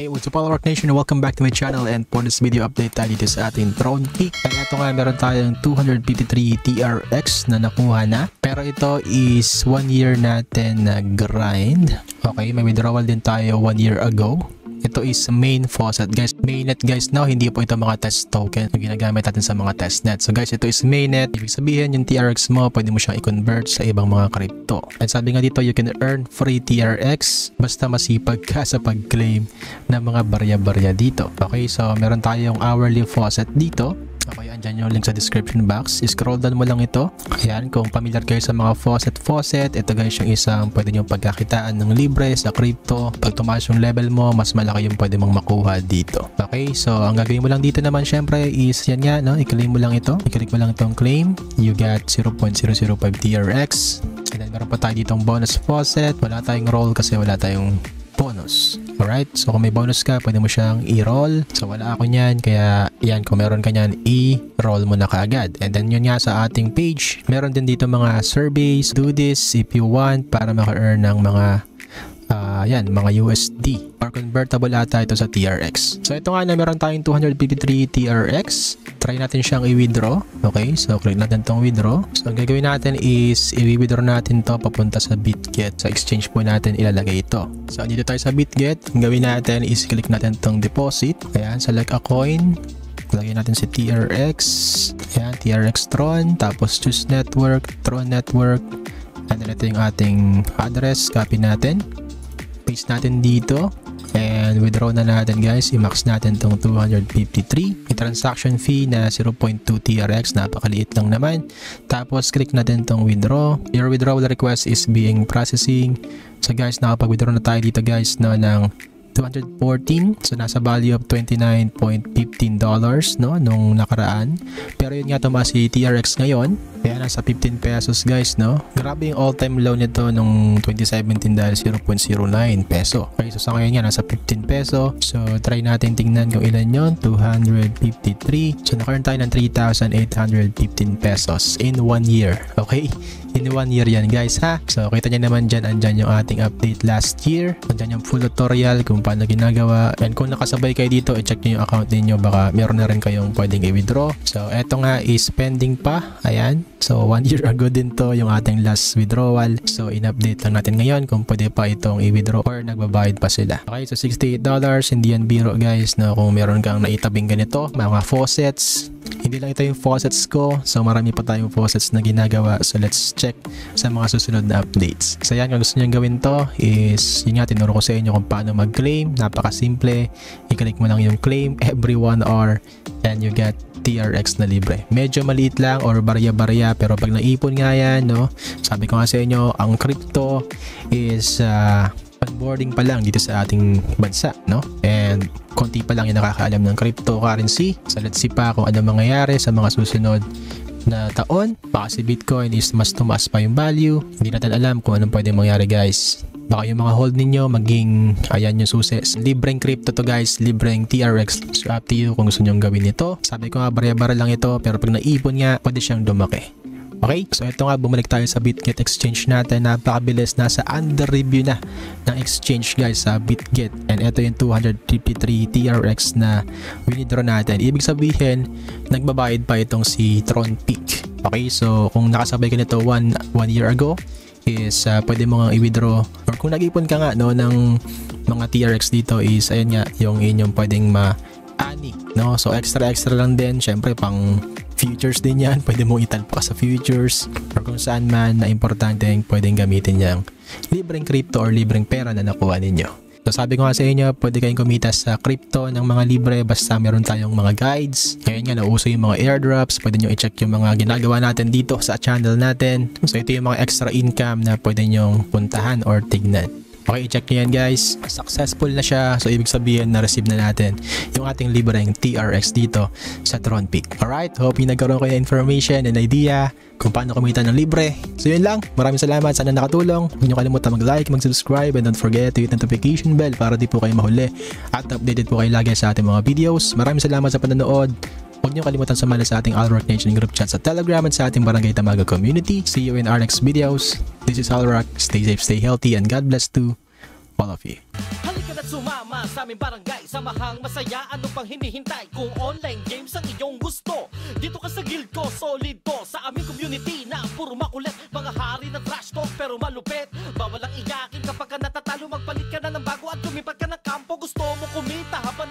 Hey, what's up all Rock Nation? Welcome back to my channel, and for this video update tayo dito sa ating Throne Peak. Kaya ito nga, meron tayong 253 TRX na nakuha na. Pero ito is 1 year natin na grind. Okay, may withdrawal din tayo 1 year ago. Ito is main faucet guys. Mainnet guys now, hindi po ito mga test token na ginagamit natin sa mga testnet. So guys, ito is mainnet. Ibig sabihin yung TRX mo, pwede mo siyang i-convert sa ibang mga crypto. At sabi nga dito, you can earn free TRX basta masipag ka sa pag-claim ng mga barya-barya dito. Okay, so meron tayong hourly faucet dito. Okay, andyan yung link sa description box. Scroll down mo lang ito. Ayan, kung familiar kayo sa mga faucet, ito guys yung isang pwede nyo pagkakitaan ng libre sa crypto. Pag tumaas yung level mo, mas malaki yung pwede mong makuha dito. Okay, so ang gagawin mo lang dito naman syempre is yan nga, no? I-claim mo lang ito. I-click mo lang itong claim. You got 0.005 TRX. And then meron pa tayo ditong bonus faucet. Wala tayong roll kasi wala tayong bonus. Alright, so kung may bonus ka, pwede mo siyang i-roll. So wala ako nyan, kaya yan, kung meron ka nyan, i-roll mo na kaagad. And then yun nga sa ating page, meron din dito mga surveys. Do this if you want para maka-earn ng mga mga USD or convertible ata ito sa TRX. So ito nga na meron tayong 253 TRX. Try natin siyang i-withdraw. Okay, so click natin tong withdraw. So ang gagawin natin is i-withdraw natin to papunta sa BitGet. Sa exchange po natin ilalagay ito. So dito tayo sa BitGet. Ang gawin natin is click natin tong deposit. Ayan, select a coin. Lagyan natin si TRX. Ayan, TRX Tron. Tapos choose network, Tron network. And then ito yung ating address. Copy natin. Paste natin dito. And withdraw na natin guys. I-max natin tong 253. May transaction fee na 0.2 TRX. Napakaliit lang naman. Tapos click natin tong withdraw. Your withdrawal request is being processing. So guys, nakapag-withdraw na tayo dito guys no, ng 214. So nasa value of $29.15 no nung nakaraan. Pero yun nga tumaas si TRX ngayon. Kaya nasa 15 pesos guys no. Grabe yung all-time low nito nung 2017 dahil 0.09 peso. Okay, so sa ngayon nga nasa 15 peso. So try natin tingnan kung ilan yon. 253. So naka-earn tayo ng 3,815 pesos in 1 year. Okay? In 1 year yan guys ha. So kita nyo naman dyan, andyan yung ating update last year. Andyan yung full tutorial kung paano ginagawa. And kung nakasabay kayo dito, i-check nyo yung account ninyo. Baka meron na rin kayong pwedeng i-withdraw. So eto nga is pending pa. Ayan. So 1 year ago din to yung ating last withdrawal. So in-update lang natin ngayon kung pwede pa itong i-withdraw or nagbabayad pa sila. Okay, so $68. Hindi yan biro guys na kung meron kang naitabing ganito, mga faucets. Hindi lang ito yung faucets ko. So marami pa tayong faucets na ginagawa. So let's check sa mga susunod na updates. So yan, kung gusto nyo gawin to is, yun nga, tinuro ko sa inyo kung paano mag-claim. Napaka-simple. I-click mo lang yung claim every 1 hour and you get TRX na libre. Medyo maliit lang or barya-barya pero pag naipon nga yan, no? Sabi ko nga sa inyo, ang crypto is onboarding pa lang dito sa ating bansa, no? And konti pa lang yung nakakaalam ng cryptocurrency. So let's see pa kung ano mangyayari sa mga susunod na taon. Baka si Bitcoin is mas tumaas pa yung value. Hindi natin alam kung anong pwede mangyari guys. Baka yung mga hold ninyo maging ayan yung susi. Libreng crypto to guys, libreng TRX. So up to you kung gusto nyo gawin ito. Sabi ko nga barya-bara lang ito pero pag naipon nga pwede siyang lumaki. Okay, so ito nga, bumalik tayo sa BitGet exchange natin. Napakabilis, nasa under review na ng exchange guys sa BitGet. And ito yung 253 TRX na withdraw natin. Ibig sabihin, nagbabayad pa itong si Throne Peak. Okay, so kung nakasabay ka nito 1 year ago, is pwede mo nga i-withdraw. Or kung nag-ipon ka nga no, ng mga TRX dito is, ayan nga, yung inyong pwedeng ma-ani. No? So extra lang din, syempre pang futures din yan, pwede mo italpa sa futures or kung saan man na importante pwedeng gamitin yung libreng crypto or libreng pera na nakuha ninyo. So sabi ko nga sa inyo, pwede kayong kumita sa crypto ng mga libre basta meron tayong mga guides. Ngayon nga nauso yung mga airdrops, pwede nyo i-check yung mga ginagawa natin dito sa channel natin. So ito yung mga extra income na pwede nyong puntahan or tignan. Okay, i-check nyo yan guys. Successful na siya. So ibig sabihin na-receive na natin yung ating libreng TRX dito sa Throne Peak. Alright, hope yung nagkaroon kayo ng information and idea kung paano kumita ng libre. So yun lang. Maraming salamat. Sana nakatulong. Huwag nyo kalimutan mag-like, mag-subscribe, and don't forget to hit notification bell para di po kayo mahuli at updated po kayo lagi sa ating mga videos. Maraming salamat sa panonood. Huwag niyo kalimutan sumali sa ating All Rock Nation group chat sa Telegram at sa ating Barangay Tamaga community. See you in our next videos. This is All Rock. Stay safe, stay healthy, and God bless too. all of you. Halika na't sumama sa aming barangay, samahang masaya, ano pang hinihintay? Kung online games ang iyong gusto, dito ka sa guild ko, solid to. Sa aming community na puro makulit, mga hari ng trash talk pero malupit. Bawal ang iyakin kapag ka natatalo, magpalit ka na ng bago at lumipat ka ng kampo. Gusto mo kumita habang